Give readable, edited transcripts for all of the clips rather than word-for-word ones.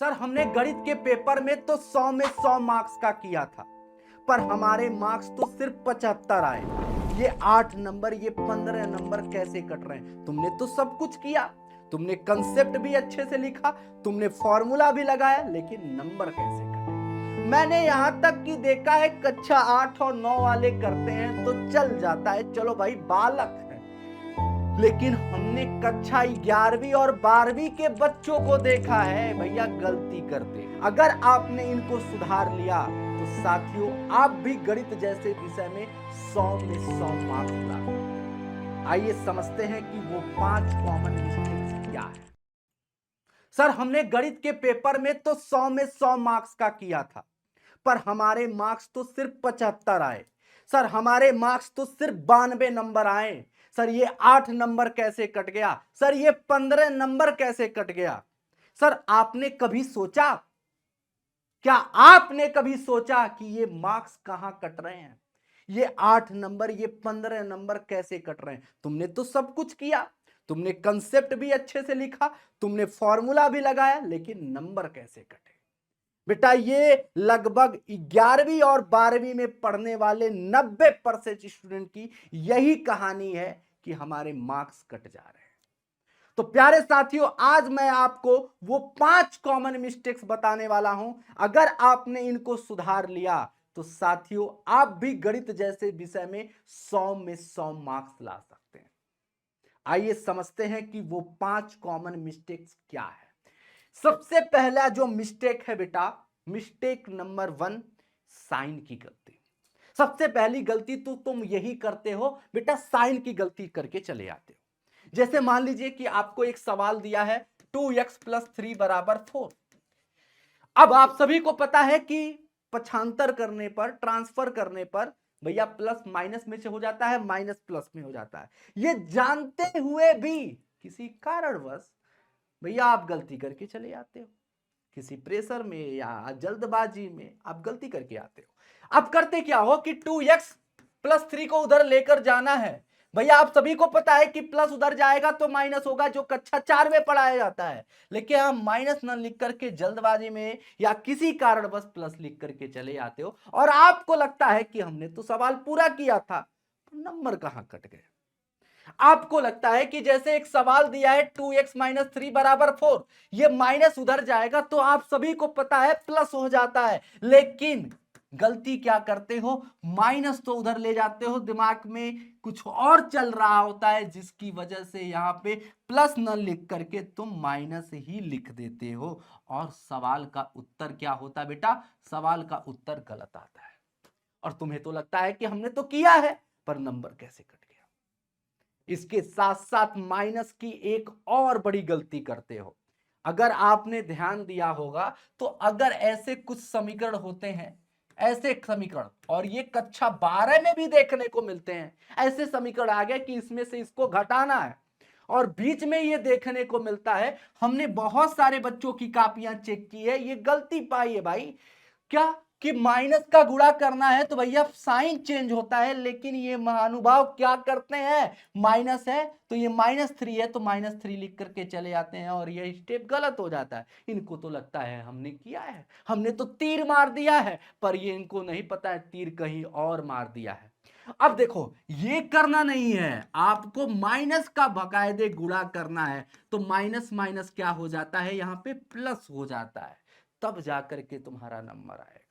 Sir हमने गणित के पेपर में तो 100 में 100 मार्क्स का किया था, पर हमारे मार्क्स तो सिर्फ 75 आए। ये 8 नंबर, ये 15 नंबर कैसे कट रहे हैं? तुमने तो सब कुछ किया, तुमने कंसेप्ट भी अच्छे से लिखा, तुमने फॉर्मूला भी लगाया, लेकिन नंबर कैसे कटे? मैंने यहां तक कि देखा है कक्षा 8 और 9 वाले करते हैं तो चल जाता है, चलो भाई बालक है। लेकिन हमने कक्षा 11वीं और 12वीं के बच्चों को देखा है भैया गलती करते हैं। अगर आपने इनको सुधार लिया तो साथियों आप भी गणित जैसे विषय में 100 में 100 मार्क्स ला सकते हैं। आइए समझते हैं कि वो 5 कॉमन मिस्टेक्स क्या है। सर हमने गणित के पेपर में तो 100 में 100 मार्क्स का किया था, पर हमारे मार्क्स तो सिर्फ 75 आए। सर हमारे मार्क्स तो सिर्फ 92 नंबर आए। सर ये 8 नंबर कैसे कट गया? सर ये 15 नंबर कैसे कट गया? सर आपने कभी सोचा, क्या आपने कभी सोचा कि ये मार्क्स कहां कट रहे हैं? ये 8 नंबर, ये 15 नंबर कैसे कट रहे हैं? तुमने तो सब कुछ किया, तुमने कंसेप्ट भी अच्छे से लिखा, तुमने फॉर्मूला भी लगाया, लेकिन नंबर कैसे कटे? बेटा ये लगभग 11वीं और 12वीं में पढ़ने वाले 90% स्टूडेंट की यही कहानी है कि हमारे मार्क्स कट जा रहे हैं। तो प्यारे साथियों आज मैं आपको वो 5 कॉमन मिस्टेक्स बताने वाला हूं। अगर आपने इनको सुधार लिया तो साथियों आप भी गणित जैसे विषय में 100 में 100 मार्क्स ला सकते हैं। आइए समझते हैं कि वो 5 कॉमन मिस्टेक्स क्या है। सबसे पहला जो मिस्टेक है बेटा, मिस्टेक नंबर 1, साइन की गलती। सबसे पहली गलती तो तुम यही करते हो बेटा, साइन की गलती करके चले आते हो। जैसे मान लीजिए कि आपको एक सवाल दिया है 2x + 3 = 4। अब आप सभी को पता है कि पक्षांतर करने पर, ट्रांसफर करने पर भैया प्लस माइनस में से हो जाता है, माइनस प्लस में हो जाता है। ये जानते हुए भी किसी कारणवश भैया आप गलती करके चले आते हो, किसी प्रेशर में या जल्दबाजी में आप गलती करके आते हो। अब करते क्या हो कि 2x + 3 को उधर लेकर जाना है। भैया आप सभी को पता है कि प्लस उधर जाएगा तो माइनस होगा, जो कक्षा 4 में पढ़ाया जाता है। लेकिन आप माइनस न लिख करके जल्दबाजी में या किसी कारणवश प्लस लिख करके चले आते हो और आपको लगता है कि हमने तो सवाल पूरा किया था, तो नंबर कहां कट गए? आपको लगता है कि जैसे एक सवाल दिया है 2x - 3 = 4, ये माइनस उधर जाएगा तो आप सभी को पता है प्लस हो जाता है, लेकिन गलती क्या करते हो, माइनस तो उधर ले जाते हो, दिमाग में कुछ और चल रहा होता है जिसकी वजह से यहां पे प्लस न लिख करके तुम माइनस ही लिख देते हो और सवाल का उत्तर क्या होता है बेटा? सवाल का उत्तर गलत आता है और तुम्हें तो लगता है कि हमने तो किया है, पर नंबर कैसे कट गया? इसके साथ साथ माइनस की एक और बड़ी गलती करते हो। अगर आपने ध्यान दिया होगा तो अगर ऐसे कुछ समीकरण होते हैं, ऐसे समीकरण, और ये कक्षा 12 में भी देखने को मिलते हैं, ऐसे समीकरण आ गए कि इसमें से इसको घटाना है और बीच में ये देखने को मिलता है, हमने बहुत सारे बच्चों की कॉपियां चेक की है, ये गलती पाई है भाई, क्या कि माइनस का गुणा करना है तो भैया साइन चेंज होता है, लेकिन ये महानुभाव क्या करते हैं, माइनस है तो ये -3 है तो -3 लिख करके चले आते हैं और ये स्टेप गलत हो जाता है। इनको तो लगता है हमने किया है, हमने तो तीर मार दिया है, पर ये इनको नहीं पता है तीर कहीं और मार दिया है। अब देखो ये करना नहीं है, आपको माइनस का बाकायदे गुणा करना है, तो माइनस माइनस क्या हो जाता है, यहां पे प्लस हो जाता है, तब जाकर के तुम्हारा नंबर आएगा।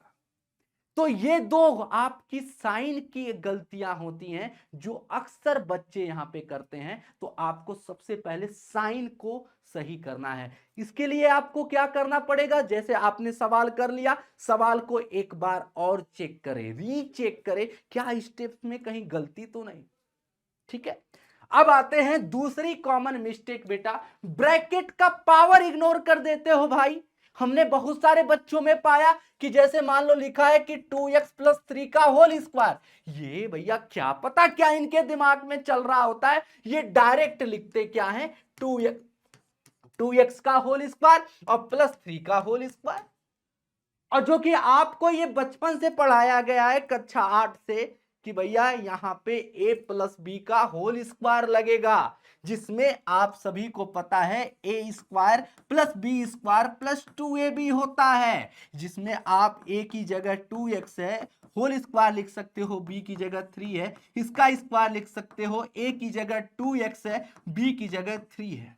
तो ये दो आपकी साइन की गलतियां होती हैं जो अक्सर बच्चे यहां पे करते हैं। तो आपको सबसे पहले साइन को सही करना है। इसके लिए आपको क्या करना पड़ेगा, जैसे आपने सवाल कर लिया, सवाल को एक बार और चेक करें, रीचेक करें, क्या स्टेप्स में कहीं गलती तो नहीं। ठीक है, अब आते हैं दूसरी कॉमन मिस्टेक बेटा, ब्रैकेट का पावर इग्नोर कर देते हो भाई। हमने बहुत सारे बच्चों में पाया कि जैसे मान लो लिखा है कि 2x + 3 का होल स्क्वायर, ये भैया क्या पता क्या इनके दिमाग में चल रहा होता है, ये डायरेक्ट लिखते क्या है, 2x का होल स्क्वायर और +3 का होल स्क्वायर। और जो कि आपको ये बचपन से पढ़ाया गया है कक्षा 8 से कि भैया यहाँ पे a प्लस बी का होल स्क्वायर लगेगा, जिसमें आप सभी को पता है a square plus B square plus 2ab होता है, जिसमें आप a की जगह 2x है होल स्क्वायर लिख सकते हो, b की जगह 3 है इसका स्क्वायर लिख सकते हो, a की जगह 2x है b की जगह 3 है।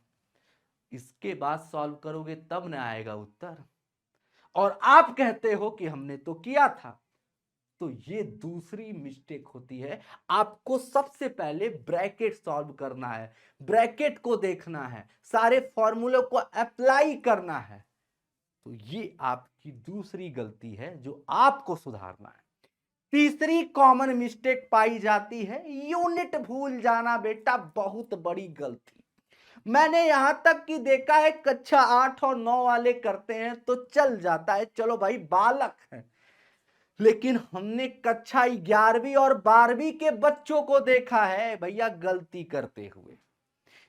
इसके बाद सॉल्व करोगे तब ना आएगा उत्तर, और आप कहते हो कि हमने तो किया था। तो ये दूसरी मिस्टेक होती है। आपको सबसे पहले ब्रैकेट सॉल्व करना है, ब्रैकेट को देखना है, सारे फॉर्मूले को अप्लाई करना है। तो ये आपकी दूसरी गलती है जो आपको सुधारना है। तीसरी कॉमन मिस्टेक पाई जाती है यूनिट भूल जाना। बेटा बहुत बड़ी गलती, मैंने यहां तक कि देखा है कक्षा 8 और 9 वाले करते हैं तो चल जाता है, चलो भाई बालक है, लेकिन हमने कक्षा 11वीं और 12वीं के बच्चों को देखा है भैया गलती करते हुए।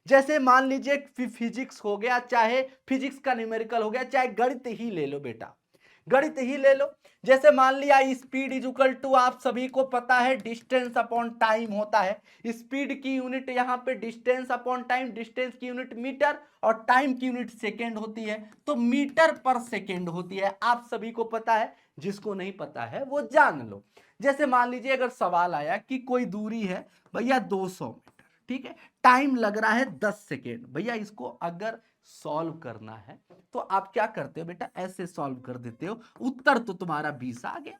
जैसे मान लीजिए फिजिक्स हो गया, चाहे फिजिक्स का न्यूमेरिकल हो गया, चाहे गणित ही ले लो बेटा, गणित ही ले लो। जैसे मान लिया स्पीड इज इक्वल टू, आप सभी को पता है डिस्टेंस अपॉन टाइम होता है। स्पीड की यूनिट यहाँ पे डिस्टेंस अपॉन टाइम, डिस्टेंस की यूनिट मीटर और टाइम की यूनिट सेकेंड होती है, तो मीटर पर सेकेंड होती है, आप सभी को पता है। जिसको नहीं पता है वो जान लो। जैसे मान लीजिए अगर सवाल आया कि कोई दूरी है भैया 200 मीटर, ठीक है, टाइम लग रहा है 10 सेकेंड, भैया इसको अगर सॉल्व करना है तो आप क्या करते हो बेटा, ऐसे सॉल्व कर देते हो, उत्तर तो तुम्हारा 20 आ गया,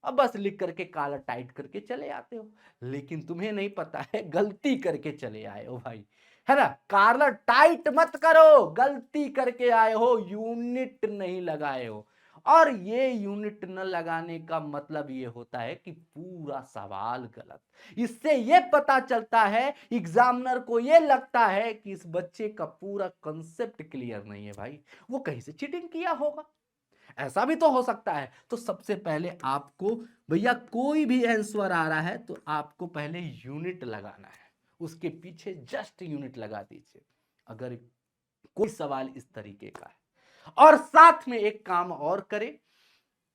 अब बस लिख करके काला टाइट करके चले आते हो। लेकिन तुम्हें नहीं पता है गलती करके चले आए हो भाई, है ना। काला टाइट मत करो, गलती करके आए हो, यूनिट नहीं लगाए हो। और ये यूनिट न लगाने का मतलब ये होता है कि पूरा सवाल गलत। इससे ये पता चलता है एग्जामिनर को, ये लगता है कि इस बच्चे का पूरा कंसेप्ट क्लियर नहीं है भाई, वो कहीं से चीटिंग किया होगा, ऐसा भी तो हो सकता है। तो सबसे पहले आपको भैया कोई भी आंसर आ रहा है तो आपको पहले यूनिट लगाना है, उसके पीछे जस्ट यूनिट लगा दीजिए अगर कोई सवाल इस तरीके का है। और साथ में एक काम और करें,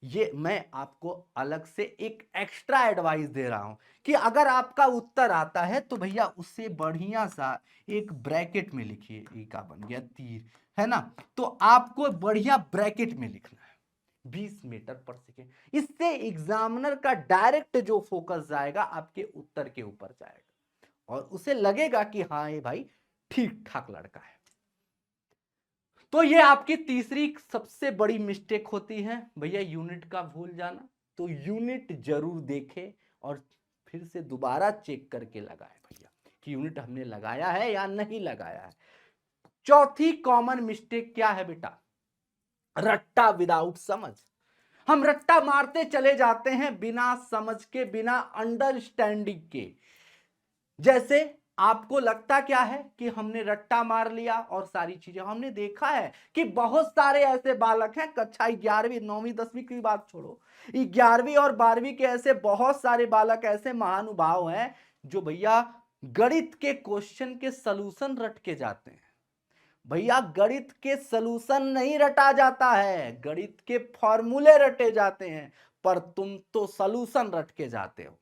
ये मैं आपको अलग से एक एक्स्ट्रा एडवाइस दे रहा हूं कि अगर आपका उत्तर आता है तो भैया उससे बढ़िया सा एक ब्रैकेट में लिखिए, ई का बन गया तीर, है ना, तो आपको बढ़िया ब्रैकेट में लिखना है 20 मीटर पर सेकेंड। इससे एग्जामिनर का डायरेक्ट जो फोकस जाएगा आपके उत्तर के ऊपर जाएगा और उसे लगेगा कि हाँ ये भाई ठीक ठाक लड़का है। तो ये आपकी तीसरी सबसे बड़ी मिस्टेक होती है भैया, यूनिट का भूल जाना। तो यूनिट जरूर देखें और फिर से दोबारा चेक करके लगाएं भैया कि यूनिट हमने लगाया है या नहीं लगाया है। चौथी कॉमन मिस्टेक क्या है बेटा, रट्टा विदाउट समझ। हम रट्टा मारते चले जाते हैं बिना समझ के, बिना अंडरस्टैंडिंग के। जैसे आपको लगता क्या है कि हमने रट्टा मार लिया और सारी चीजें, हमने देखा है कि बहुत सारे ऐसे बालक हैं कक्षा 11वीं 9वीं 10वीं की बात छोड़ो, 11वीं और 12वीं के ऐसे बहुत सारे बालक, ऐसे महानुभाव हैं जो भैया गणित के क्वेश्चन के सलूशन रट के जाते हैं। भैया गणित के सलूशन नहीं रटा जाता है, गणित के फॉर्मूले रटे जाते हैं, पर तुम तो सलूशन रट के जाते हो।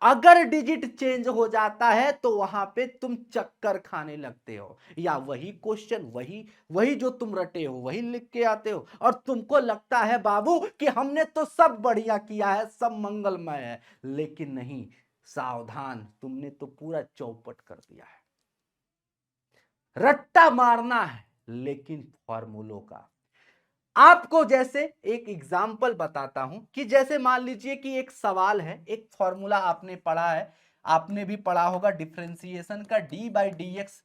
अगर डिजिट चेंज हो जाता है तो वहां पे तुम चक्कर खाने लगते हो, या वही क्वेश्चन वही वही जो तुम रटे हो वही लिख के आते हो, और तुमको लगता है बाबू कि हमने तो सब बढ़िया किया है, सब मंगलमय है। लेकिन नहीं, सावधान, तुमने तो पूरा चौपट कर दिया है। रट्टा मारना है लेकिन फॉर्मूलों का। आपको जैसे एक एग्जाम्पल बताता हूं कि जैसे मान लीजिए कि एक सवाल है, एक फॉर्मूला आपने पढ़ा है, आपने भी पढ़ा होगा डिफरेंशिएशन का, डी बाई डी एक्स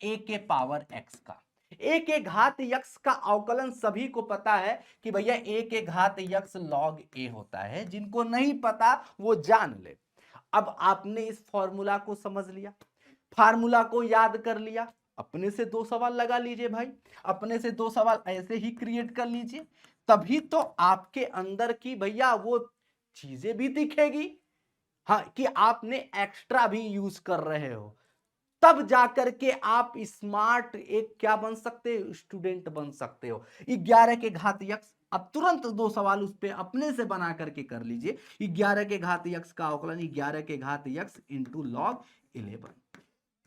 ए के पावर एक्स का। ए के घात यक्स का अवकलन सभी को पता है कि भैया ए के घात यक्स लॉग ए होता है, जिनको नहीं पता वो जान ले। अब आपने इस फॉर्मूला को समझ लिया, फार्मूला को याद कर लिया, अपने से दो सवाल लगा लीजिए भाई, अपने से दो सवाल ऐसे ही क्रिएट कर लीजिए, तभी तो आपके अंदर की भैया वो चीजें भी दिखेगी, हाँ, कि आपने एक्स्ट्रा भी यूज कर रहे हो। तब जाकर के आप स्मार्ट एक क्या बन सकते हो, स्टूडेंट बन सकते हो। 11 के घात यक्स, अब तुरंत दो सवाल उस पे अपने से बना करके कर लीजिए। 11 के घात यक्स का अवकलन 11 के घात यक्स इंटू लॉग 11,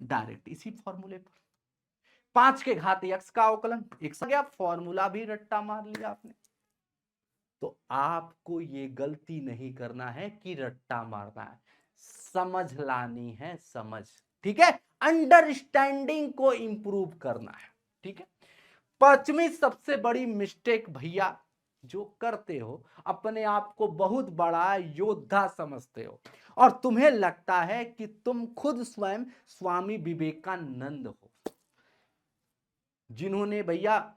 डायरेक्ट इसी फॉर्मूले पर। 5 के घात यक्स का अवकलन एक गया, फॉर्मूला भी रट्टा मार लिया आपने। तो आपको ये गलती नहीं करना है कि रट्टा मारना है, समझ लानी है, समझ, ठीक है, अंडरस्टैंडिंग को इंप्रूव करना है, ठीक है। पांचवी सबसे बड़ी मिस्टेक भैया जो करते हो, अपने आप को बहुत बड़ा योद्धा समझते हो और तुम्हें लगता है कि तुम खुद स्वयं स्वामी विवेकानंद हो, जिन्होंने भैया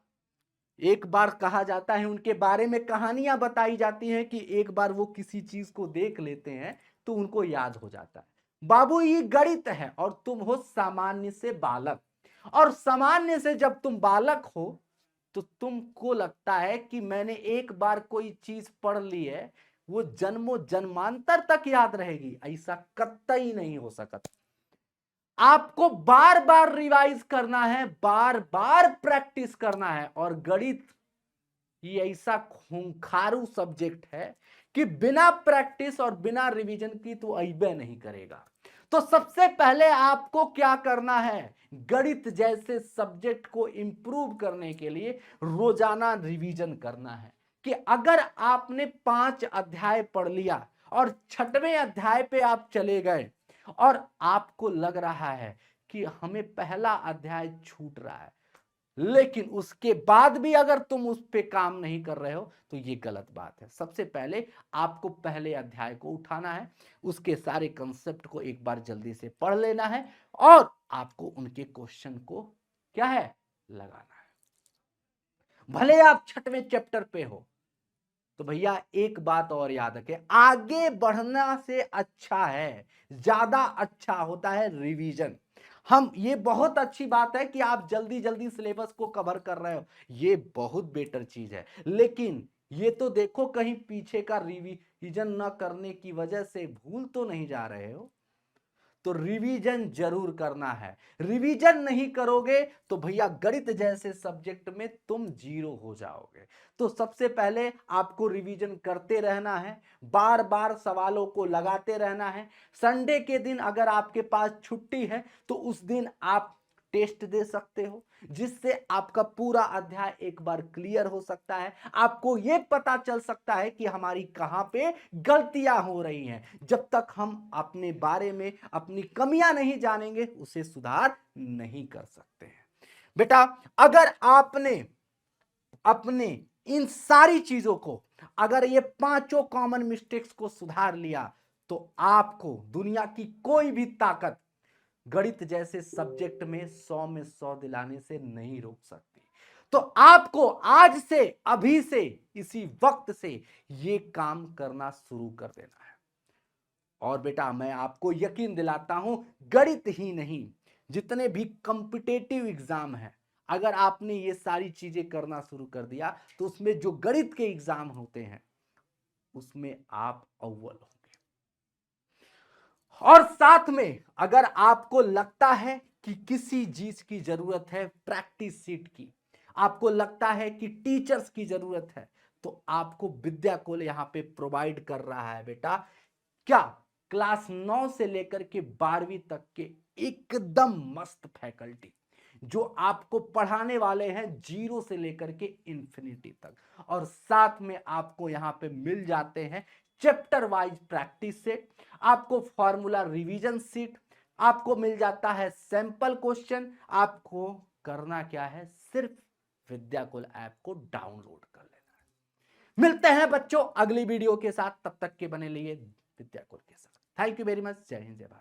एक बार कहा जाता है, उनके बारे में कहानियां बताई जाती हैं कि एक बार वो किसी चीज को देख लेते हैं तो उनको याद हो जाता है। बाबू ये गणित है और तुम हो सामान्य से बालक, और सामान्य से जब तुम बालक हो तो तुमको लगता है कि मैंने एक बार कोई चीज पढ़ ली है वो जन्मों जन्मांतर तक याद रहेगी, ऐसा कतई नहीं हो सकता। आपको बार बार रिवाइज करना है, बार बार प्रैक्टिस करना है, और गणित ये ऐसा खूंखारू सब्जेक्ट है कि बिना प्रैक्टिस और बिना रिवीजन की तो अइबे नहीं करेगा। तो सबसे पहले आपको क्या करना है, गणित जैसे सब्जेक्ट को इंप्रूव करने के लिए रोजाना रिवीजन करना है। कि अगर आपने 5 अध्याय पढ़ लिया और 6वें अध्याय पे आप चले गए और आपको लग रहा है कि हमें पहला अध्याय छूट रहा है, लेकिन उसके बाद भी अगर तुम उस पे काम नहीं कर रहे हो तो ये गलत बात है। सबसे पहले आपको पहले अध्याय को उठाना है, उसके सारे कंसेप्ट को एक बार जल्दी से पढ़ लेना है और आपको उनके क्वेश्चन को क्या है, लगाना है। भले आप 6वें चैप्टर पे हो तो भैया एक बात और याद रखें, आगे बढ़ना से अच्छा है, ज्यादा अच्छा होता है रिवीजन। हम ये बहुत अच्छी बात है कि आप जल्दी जल्दी सिलेबस को कवर कर रहे हो, ये बहुत बेटर चीज है, लेकिन ये तो देखो कहीं पीछे का रिवीजन न करने की वजह से भूल तो नहीं जा रहे हो। तो रिवीजन जरूर करना है, रिवीजन नहीं करोगे तो भैया गणित जैसे सब्जेक्ट में तुम जीरो हो जाओगे। तो सबसे पहले आपको रिवीजन करते रहना है, बार बार सवालों को लगाते रहना है। संडे के दिन अगर आपके पास छुट्टी है तो उस दिन आप टेस्ट दे सकते हो, जिससे आपका पूरा अध्याय एक बार क्लियर हो सकता है। आपको यह पता चल सकता है कि हमारी कहां पे गलतियां हो रही हैं। जब तक हम अपने बारे में अपनी कमियां नहीं जानेंगे उसे सुधार नहीं कर सकते हैं। बेटा अगर आपने अपने इन सारी चीजों को, अगर ये पांचों कॉमन मिस्टेक्स को सुधार लिया तो आपको दुनिया की कोई भी ताकत गणित जैसे सब्जेक्ट में 100 में 100 दिलाने से नहीं रोक सकती। तो आपको आज से, अभी से, इसी वक्त से ये काम करना शुरू कर देना है। और बेटा मैं आपको यकीन दिलाता हूं, गणित ही नहीं जितने भी कॉम्पिटेटिव एग्जाम हैं, अगर आपने ये सारी चीजें करना शुरू कर दिया तो उसमें जो गणित के एग्जाम होते हैं उसमें आप अव्वल होंगे। और साथ में अगर आपको लगता है कि किसी चीज की जरूरत है, प्रैक्टिस सीट की, आपको लगता है कि टीचर्स की जरूरत है, तो आपको विद्याकुल यहां पे प्रोवाइड कर रहा है बेटा क्या, क्लास 9 से लेकर के 12वीं तक के एकदम मस्त फैकल्टी जो आपको पढ़ाने वाले हैं 0 से लेकर के इंफिनिटी तक। और साथ में आपको यहां पे मिल जाते हैं चैप्टर वाइज प्रैक्टिस सेट, आपको फॉर्मूला रिवीजन सीट, आपको मिल जाता है सैंपल क्वेश्चन। आपको करना क्या है, सिर्फ विद्याकुल ऐप को डाउनलोड कर लेना है। मिलते हैं बच्चों अगली वीडियो के साथ, तब तक के बने लिए विद्याकुल के साथ। Thank you very much. जय हिंद, जय भारत।